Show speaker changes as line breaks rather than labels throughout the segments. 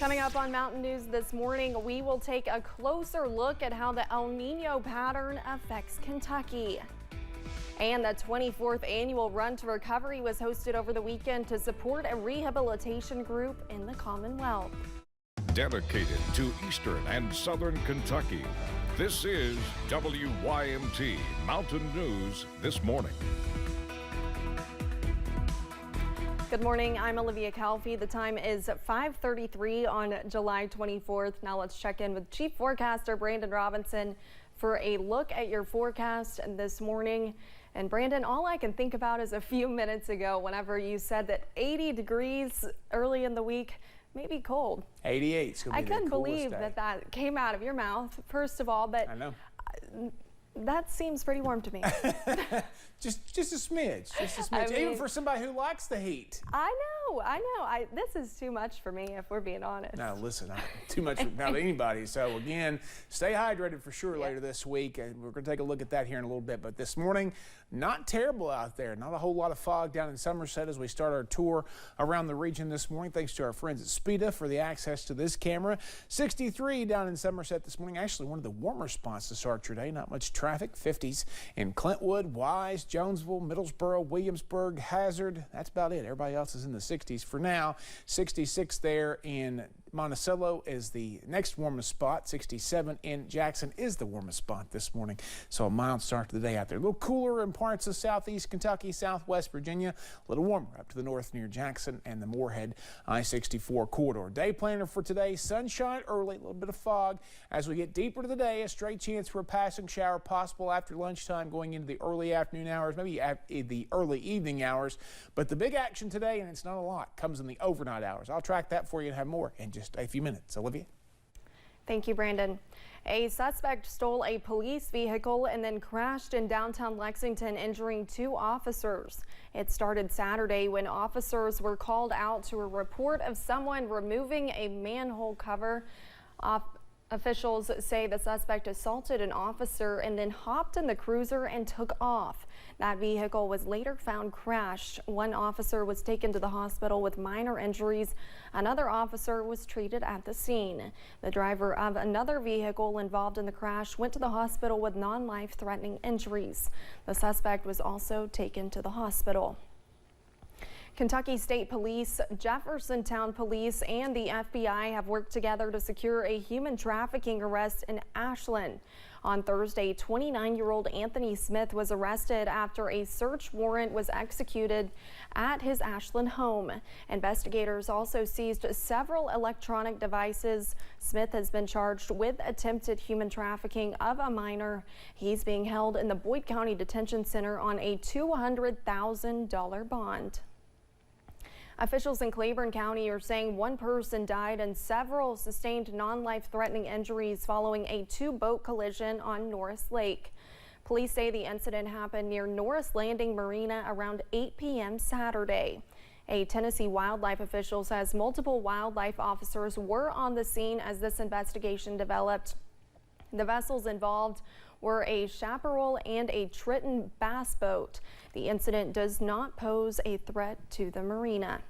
Coming up on Mountain News this morning, we will take a closer look at how the El Nino pattern affects Kentucky. And the 24th annual Run to Recovery was hosted over the weekend to support a rehabilitation group in the Commonwealth.
Dedicated to Eastern and Southern Kentucky, this is WYMT Mountain News This Morning.
Good morning, I'm Olivia Calfee. The time is 5:33 on July 24th. Now let's check in with Chief Forecaster Brandon Robinson for a look at your forecast this morning. And Brandon, all I can think about is a few minutes ago whenever you said that 80 degrees early in the week may be cold.
88 is going to be the
I couldn't
coolest
believe
day.
that came out of your mouth, first of all, but
I know.
That seems pretty warm to me.
just a smidge,
I mean,
even for somebody who likes the heat.
I know. This is too much for me, if we're being honest.
No, listen, too much for about anybody. So again, stay hydrated for sure later this week, and we're going to take a look at that here in a little bit. But this morning, not terrible out there. Not a whole lot of fog down in Somerset as we start our tour around the region this morning. Thanks to our friends at Spida for the access to this camera. 63 down in Somerset this morning. Actually, one of the warmer spots to start your day. Not much traffic. 50s in Clintwood, Wise, Jonesville, Middlesboro, Williamsburg, Hazard. That's about it. Everybody else is in the 60s for now. 66 there in Monticello is the next warmest spot. 67 in Jackson is the warmest spot this morning. So a mild start to the day out there. A little cooler in parts of southeast Kentucky, southwest Virginia. A little warmer up to the north near Jackson and the Moorhead I-64 corridor. Day planner for today, sunshine early, a little bit of fog. As we get deeper to the day, a straight chance for a passing shower possible after lunchtime going into the early afternoon hours, maybe at the early evening hours. But the big action today, and it's not a lot, comes in the overnight hours. I'll track that for you and have more in just a few minutes. Olivia?
Thank you, Brandon. A suspect stole a police vehicle and then crashed in downtown Lexington, injuring 2 officers. It started Saturday when officers were called out to a report of someone removing a manhole cover. Officials say the suspect assaulted an officer and then hopped in the cruiser and took off. That vehicle was later found crashed. One officer was taken to the hospital with minor injuries. Another officer was treated at the scene. The driver of another vehicle involved in the crash went to the hospital with non-life-threatening injuries. The suspect was also taken to the hospital. Kentucky State Police, Jeffersontown Police, and the FBI have worked together to secure a human trafficking arrest in Ashland. On Thursday, 29-year-old Anthony Smith was arrested after a search warrant was executed at his Ashland home. Investigators also seized several electronic devices. Smith has been charged with attempted human trafficking of a minor. He's being held in the Boyd County Detention Center on a $200,000 bond. Officials in Claiborne County are saying one person died and several sustained non-life-threatening injuries following a 2-boat collision on Norris Lake. Police say the incident happened near Norris Landing Marina around 8 p.m. Saturday. A Tennessee wildlife official says multiple wildlife officers were on the scene as this investigation developed. The vessels involved were a Chaparral and a Triton bass boat. The incident does not pose a threat to the marina.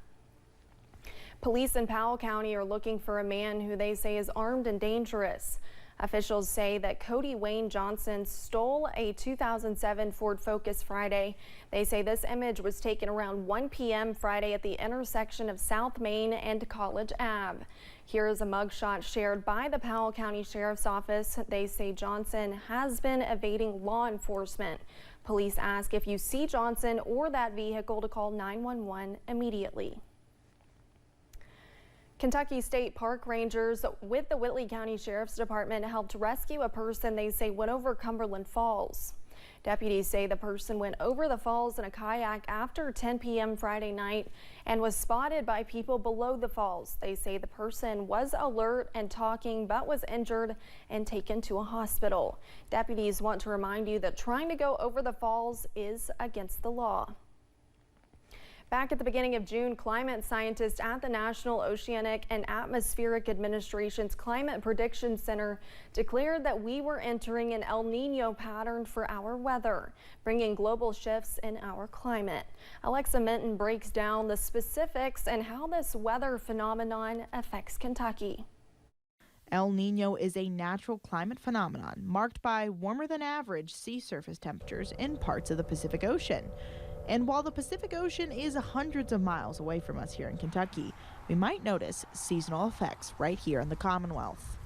Police in Powell County are looking for a man who they say is armed and dangerous. Officials say that Cody Wayne Johnson stole a 2007 Ford Focus Friday. They say this image was taken around 1 p.m. Friday at the intersection of South Main and College Ave. Here is a mugshot shared by the Powell County Sheriff's Office. They say Johnson has been evading law enforcement. Police ask if you see Johnson or that vehicle to call 911 immediately. Kentucky State Park Rangers with the Whitley County Sheriff's Department helped rescue a person they say went over Cumberland Falls. Deputies say the person went over the falls in a kayak after 10 p.m. Friday night and was spotted by people below the falls. They say the person was alert and talking but was injured and taken to a hospital. Deputies want to remind you that trying to go over the falls is against the law. Back at the beginning of June, climate scientists at the National Oceanic and Atmospheric Administration's Climate Prediction Center declared that we were entering an El Nino pattern for our weather, bringing global shifts in our climate. Alexa Minton breaks down the specifics and how this weather phenomenon affects Kentucky.
El Nino is a natural climate phenomenon marked by warmer than average sea surface temperatures in parts of the Pacific Ocean. And while the Pacific Ocean is hundreds of miles away from us here in Kentucky, we might notice seasonal effects right here in the Commonwealth.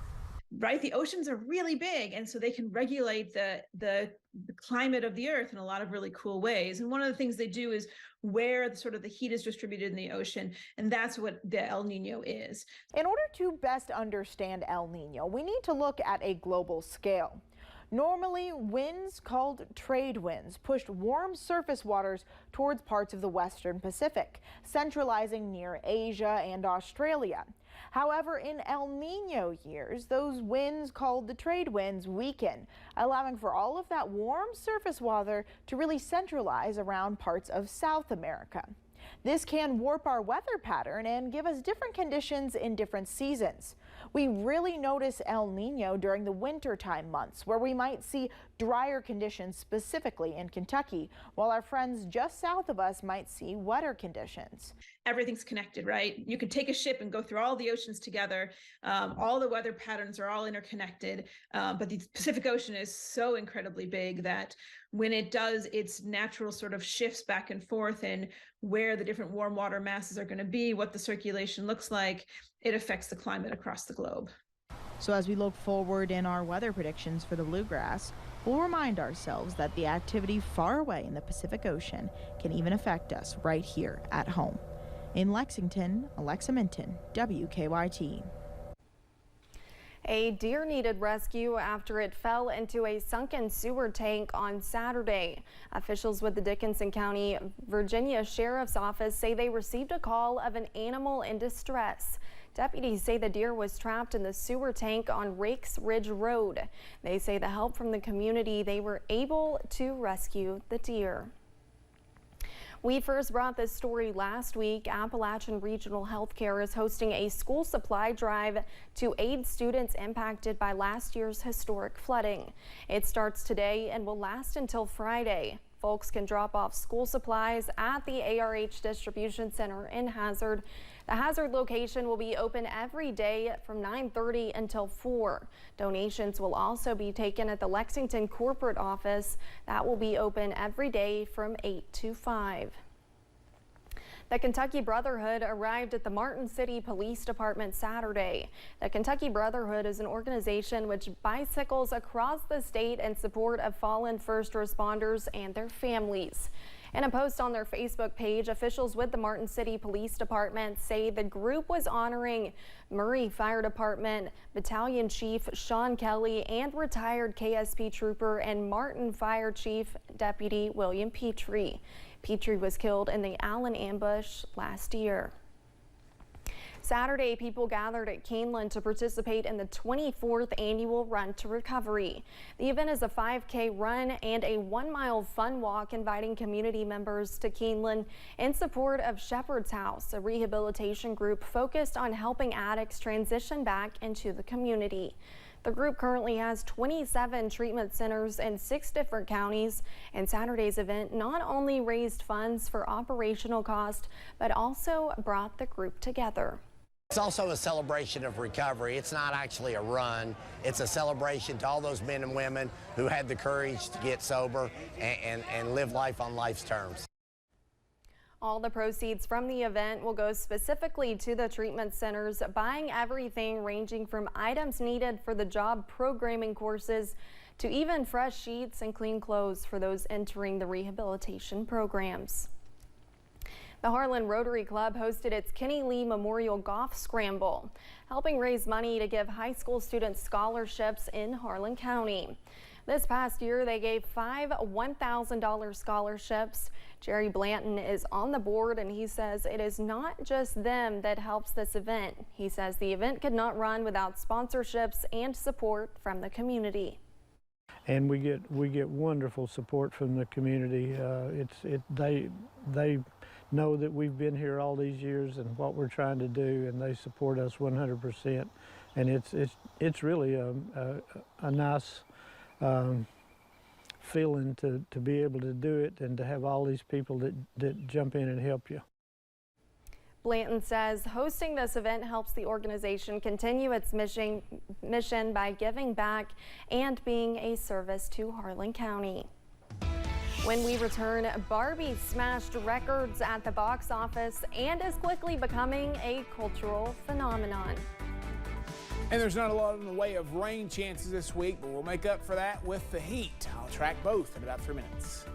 Right, the oceans are really big, and so they can regulate the climate of the earth in a lot of really cool ways. And one of the things they do is where the heat is distributed in the ocean, and that's what the El Nino is.
In order to best understand El Nino, we need to look at a global scale. Normally, winds called trade winds pushed warm surface waters towards parts of the western Pacific, centralizing near Asia and Australia. However, in El Nino years, those winds called the trade winds weaken, allowing for all of that warm surface water to really centralize around parts of South America. This can warp our weather pattern and give us different conditions in different seasons. We really notice El Nino during the wintertime months, where we might see drier conditions specifically in Kentucky, while our friends just south of us might see wetter conditions.
Everything's connected, right? You could take a ship and go through all the oceans together. All the weather patterns are all interconnected, but the Pacific Ocean is so incredibly big that when it does its natural shifts back and forth and where the different warm water masses are going to be, what the circulation looks like, it affects the climate across the globe.
So as we look forward in our weather predictions for the bluegrass, we'll remind ourselves that the activity far away in the Pacific Ocean can even affect us right here at home. In Lexington, Alexa Minton, WKYT.
A deer needed rescue after it fell into a sunken sewer tank on Saturday. Officials with the Dickinson County, Virginia Sheriff's Office say they received a call of an animal in distress. Deputies say the deer was trapped in the sewer tank on Rakes Ridge Road. They say the help from the community, they were able to rescue the deer. We first brought this story last week. Appalachian Regional Healthcare is hosting a school supply drive to aid students impacted by last year's historic flooding. It starts today and will last until Friday. Folks can drop off school supplies at the ARH Distribution Center in Hazard. The Hazard location will be open every day from 9:30 until 4. Donations will also be taken at the Lexington corporate office. That will be open every day from 8 to 5. The Kentucky Brotherhood arrived at the Martin City Police Department Saturday. The Kentucky Brotherhood is an organization which bicycles across the state in support of fallen first responders and their families. In a post on their Facebook page, officials with the Martin City Police Department say the group was honoring Murray Fire Department Battalion Chief Sean Kelly and retired KSP Trooper and Martin Fire Chief Deputy William Petrie. Petrie was killed in the Allen ambush last year. Saturday, people gathered at Cumberland to participate in the 24th annual Run to Recovery. The event is a 5K run and a 1-mile fun walk inviting community members to Cumberland in support of Shepherd's House, a rehabilitation group focused on helping addicts transition back into the community. The group currently has 27 treatment centers in 6 different counties, and Saturday's event not only raised funds for operational costs, but also brought the group together.
It's also a celebration of recovery. It's not actually a run. It's a celebration to all those men and women who had the courage to get sober and live life on life's terms.
All the proceeds from the event will go specifically to the treatment centers, buying everything ranging from items needed for the job programming courses to even fresh sheets and clean clothes for those entering the rehabilitation programs. The Harlan Rotary Club hosted its Kenny Lee Memorial Golf Scramble, helping raise money to give high school students scholarships in Harlan County. This past year, they gave 5 $1,000 scholarships. Jerry Blanton is on the board, and he says it is not just them that helps this event. He says the event could not run without sponsorships and support from the community.
And we get wonderful support from the community. They know that we've been here all these years and what we're trying to do, and they support us 100%. And it's really a nice feeling to be able to do it and to have all these people that jump in and help you.
Blanton says hosting this event helps the organization continue its mission by giving back and being a service to Harlan County. When we return, Barbie smashed records at the box office and is quickly becoming a cultural phenomenon.
And there's not a lot in the way of rain chances this week, but we'll make up for that with the heat. I'll track both in about 3 minutes.